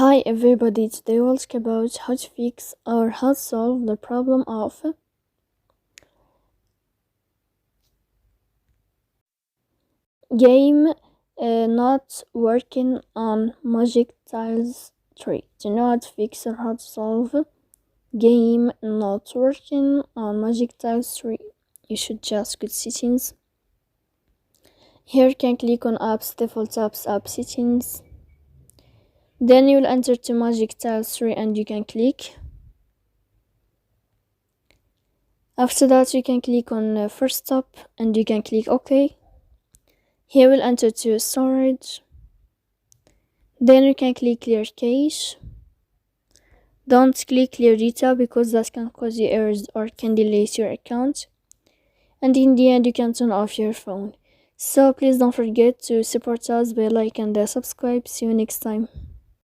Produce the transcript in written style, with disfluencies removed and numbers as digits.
Hi everybody, today we'll talk about how to fix or how to solve the problem of game not working on Magic Tiles 3. Do you know how to fix or how to solve game not working on Magic Tiles 3? You should just go to settings. Here you can click on apps, default apps, app settings. Then you'll enter to Magic Tiles 3 and you can click. After that you can click on first stop and you can click OK. Here we'll enter to storage. Then you can click clear cache. Don't click clear data because that can cause you errors or can delete your account. And in the end you can turn off your phone. So please don't forget to support us by like and subscribe. See you next time.